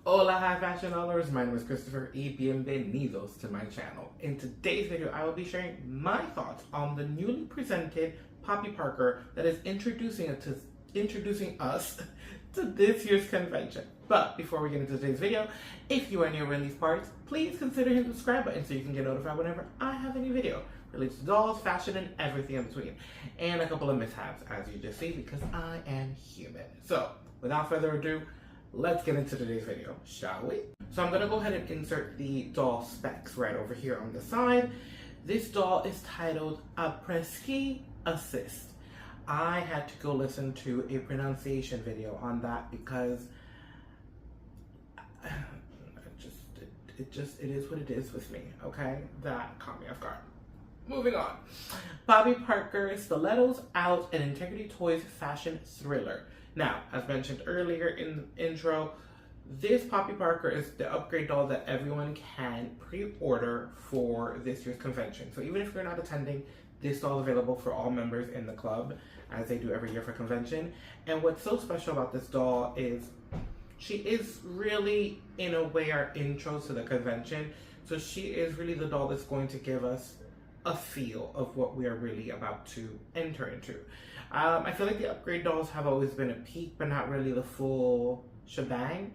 Hola, hi fashion lovers. My name is Christopher y bienvenidos to my channel. In today's video, I will be sharing my thoughts on the newly presented Poppy Parker that is introducing us to this year's convention. But before we get into today's video, if you are new in these parts, please consider hitting the subscribe button so you can get notified whenever I have a new video related to dolls, fashion, and everything in between. And a couple of mishaps, as you just see, because I am human. So, without further ado, let's get into today's video, shall we? So I'm gonna go ahead and insert the doll specs right over here on the side. This doll is titled Après-Ski Assist. I had to go listen to a pronunciation video on that because it is what it is with me, okay? That caught me off guard. Moving on. Poppy Parker Stilettos Out, an Integrity Toys fashion thriller. Now, as mentioned earlier in the intro, this Poppy Parker is the upgrade doll that everyone can pre-order for this year's convention. So even if you're not attending, this doll is available for all members in the club, as they do every year for convention. And what's so special about this doll is she is really, in a way, our intro to the convention. So she is really the doll that's going to give us a feel of what we are really about to enter into. I feel like the upgrade dolls have always been a peek, but not really the full shebang.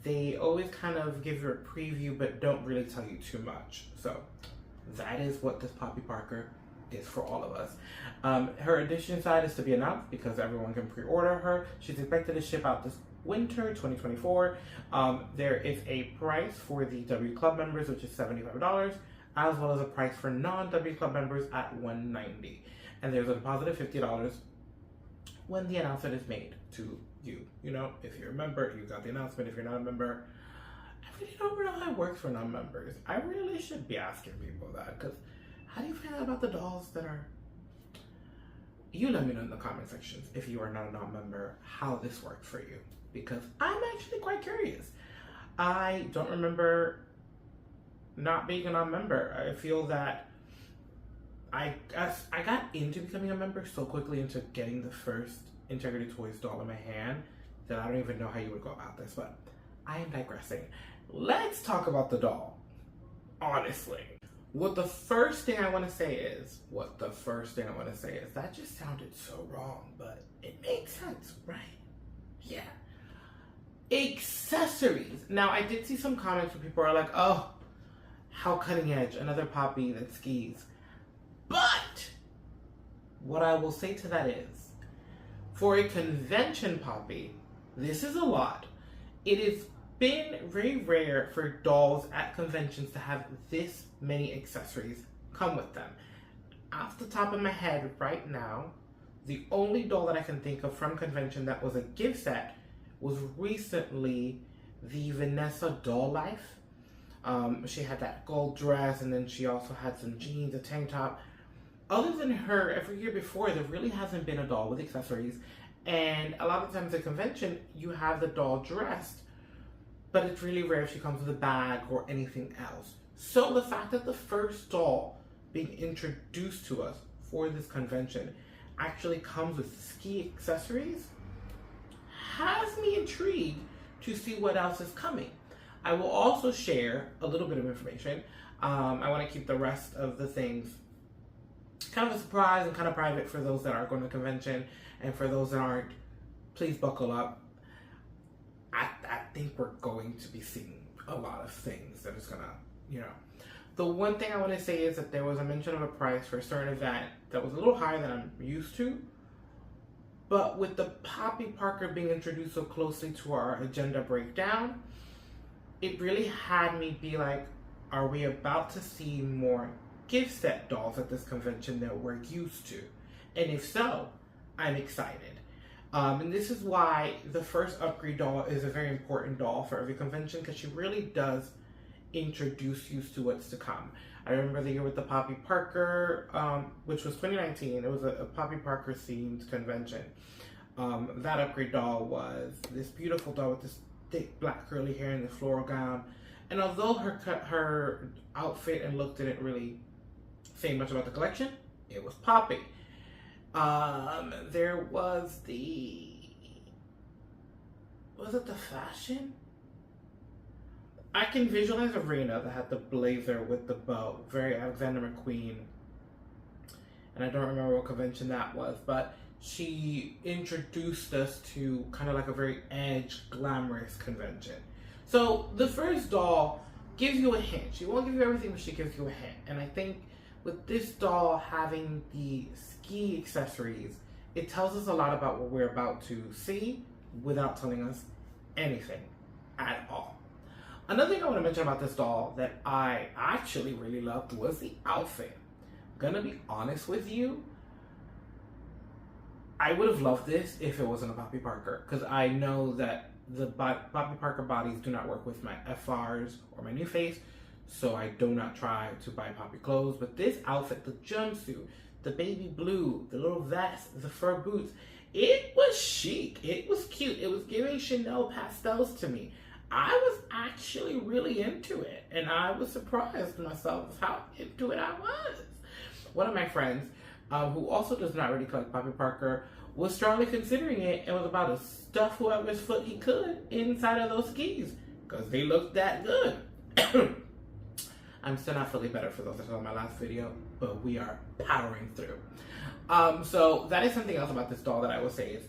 They always kind of give you a preview, but don't really tell you too much. So that is what this Poppy Parker is for all of us. Her edition side is to be announced because everyone can pre-order her. She's expected to ship out this winter 2024. There is a price for the W Club members, which is $75, as well as a price for non-W Club members at $190. And there's a deposit of $50 when the announcement is made to you. You know, if you're a member, you got the announcement. If you're not a member, I really don't know how it works for non-members. I really should be asking people that, because how do you find out about the dolls that are... You let me know in the comment sections if you are not a non-member how this works for you, because I'm actually quite curious. I don't remember not being a non-member. I feel that I got into becoming a member so quickly into getting the first Integrity Toys doll in my hand that I don't even know how you would go about this, but I am digressing. Let's talk about the doll, honestly. The first thing I want to say is, that just sounded so wrong, but it makes sense, right? Yeah. Accessories. Now, I did see some comments where people are like, oh, how cutting edge, another Poppy that skis. But what I will say to that is, for a convention Poppy, this is a lot. It has been very rare for dolls at conventions to have this many accessories come with them. Off the top of my head right now, the only doll that I can think of from convention that was a gift set was recently the Vanessa Doll Life. She had that gold dress, and then she also had some jeans, a tank top. Other than her, every year before, there really hasn't been a doll with accessories. And a lot of times at convention, you have the doll dressed, but it's really rare if she comes with a bag or anything else. So the fact that the first doll being introduced to us for this convention actually comes with ski accessories has me intrigued to see what else is coming. I will also share a little bit of information. I want to keep the rest of the things kind of a surprise and kind of private for those that are going to the convention, and for those that aren't, please buckle up. I think we're going to be seeing a lot of things that is going to, you know. The one thing I want to say is that there was a mention of a price for a certain event that was a little higher than I'm used to. But with the Poppy Parker being introduced so closely to our agenda breakdown, it really had me be like, are we about to see more gift set dolls at this convention that we're used to? And if so, I'm excited. And this is why the first upgrade doll is a very important doll for every convention, because she really does introduce you to what's to come. I remember the year with the Poppy Parker, which was 2019. It was a Poppy Parker themed convention. That upgrade doll was this beautiful doll with this thick black curly hair and the floral gown. And although her outfit and look didn't really say much about the collection, it was Poppy. There was the... Was it the fashion? I can visualize Arena that had the blazer with the bow, very Alexander McQueen. And I don't remember what convention that was, but she introduced us to kind of like a very edge, glamorous convention. So the first doll gives you a hint. She won't give you everything, but she gives you a hint. And I think with this doll having the ski accessories, it tells us a lot about what we're about to see without telling us anything at all. Another thing I want to mention about this doll that I actually really loved was the outfit. I'm gonna be honest with you, I would have loved this if it wasn't a Poppy Parker, because I know that the Poppy Parker bodies do not work with my FRs or my new face, so I do not try to buy Poppy clothes. But this outfit, the jumpsuit, the baby blue, the little vest, the fur boots, it was chic. It was cute. It was giving Chanel pastels to me. I was actually really into it, and I was surprised myself how into it I was. One of my friends, who also does not really collect Poppy Parker, was strongly considering it and was about to stuff whoever's foot he could inside of those skis because they looked that good. I'm still not fully better for those that saw my last video, but we are powering through. So that is something else about this doll that I will say is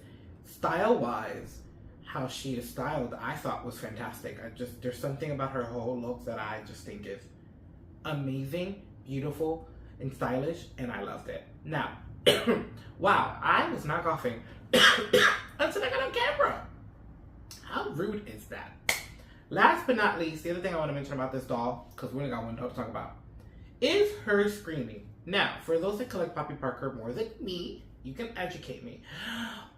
style-wise, how she is styled, I thought was fantastic. There's something about her whole look that I just think is amazing, beautiful, and stylish, and I loved it. Now, wow, I was not coughing until I got on camera. How rude is that? Last but not least, the other thing I want to mention about this doll, because we only got one doll to talk about, is her screening. Now, for those that collect Poppy Parker more than me, you can educate me.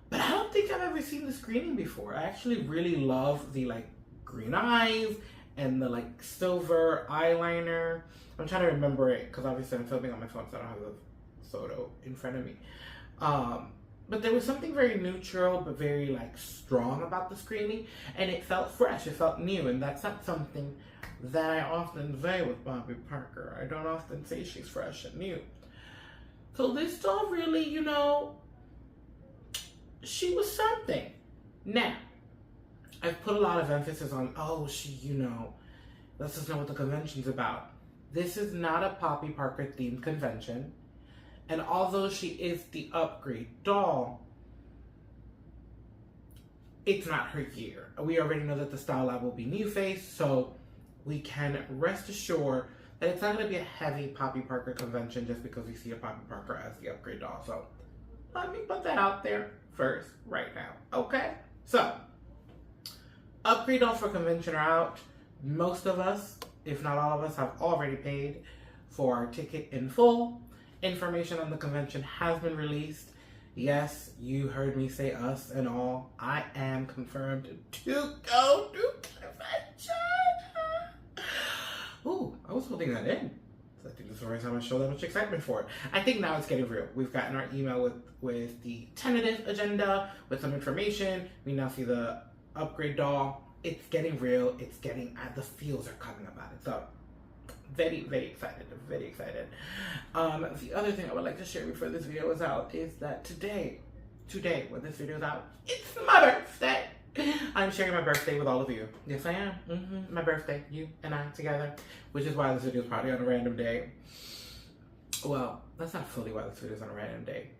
But I don't think I've ever seen the screening before. I actually really love the like green eyes and the like silver eyeliner. I'm trying to remember it because obviously I'm filming on my phone, so I don't have the photo in front of me. But there was something very neutral but very like strong about the screening, and it felt fresh, it felt new, and that's not something that I often say with Poppy Parker. I don't often say she's fresh and new. So this doll really, you know, she was something. Now, I've put a lot of emphasis on, oh, she, you know, lets us know what the convention's about. This is not a Poppy Parker themed convention. And although she is the upgrade doll, it's not her year. We already know that the Style Lab will be new face, so we can rest assured that it's not going to be a heavy Poppy Parker convention just because we see a Poppy Parker as the upgrade doll. So let me put that out there first right now, okay? So, upgrade dolls for convention are out. Most of us, if not all of us, have already paid for our ticket in full. Information on the convention has been released. Yes, you heard me say us and all. I am confirmed to go to convention. Ooh, I was holding that in. I think this is the first time I show that much excitement for it. I think now it's getting real. We've gotten our email with the tentative agenda, with some information. We now see the upgrade doll. It's getting real. It's getting, the feels are coming about it. So, very, very excited. Very excited. The other thing I would like to share before this video is out is that today, when this video is out, it's my birthday. I'm sharing my birthday with all of you. Yes, I am. My birthday, you and I together, which is why this video is probably on a random day. Well, that's not fully why this video is on a random day,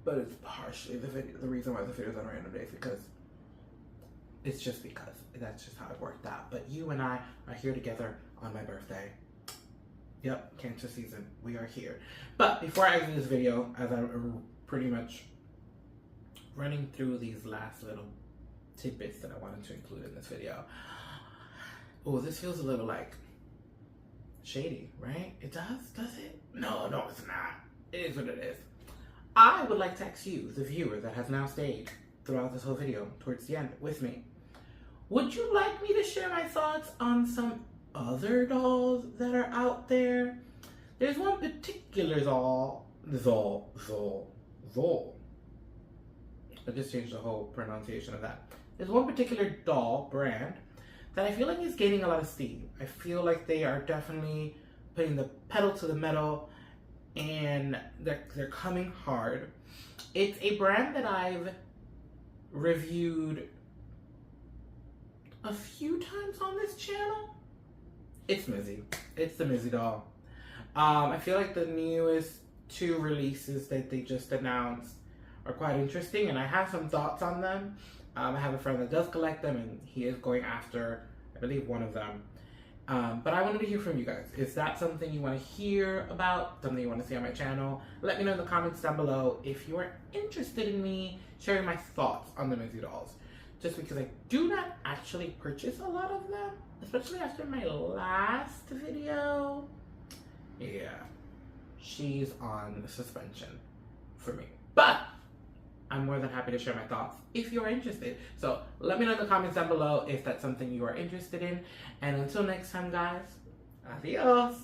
but it's partially the reason why the video is on a random day is because it's just because that's just how it worked out. But you and I are here together on my birthday. Yep, Cancer season. We are here. But before I exit this video, as I'm pretty much running through these last little tidbits that I wanted to include in this video. Oh, this feels a little like shady, right? It does it? No, it's not. It is what it is. I would like to ask you, the viewer that has now stayed throughout this whole video towards the end with me, would you like me to share my thoughts on some other dolls that are out there? There's one particular doll. I just changed the whole pronunciation of that. There's one particular doll brand that I feel like is gaining a lot of steam. I feel like they are definitely putting the pedal to the metal and they're coming hard. It's a brand that I've reviewed a few times on this channel. It's Mizzy. It's the Mizzy doll. I feel like the newest 2 releases that they just announced are quite interesting, and I have some thoughts on them. I have a friend that does collect them, and he is going after, I believe, one of them. But I wanted to hear from you guys. Is that something you want to hear about? Something you want to see on my channel? Let me know in the comments down below if you are interested in me sharing my thoughts on the Mizzy dolls. Just because I do not actually purchase a lot of them, especially after my last video. Yeah, she's on suspension for me. But I'm more than happy to share my thoughts if you're interested. So let me know in the comments down below if that's something you are interested in. And until next time, guys, adios.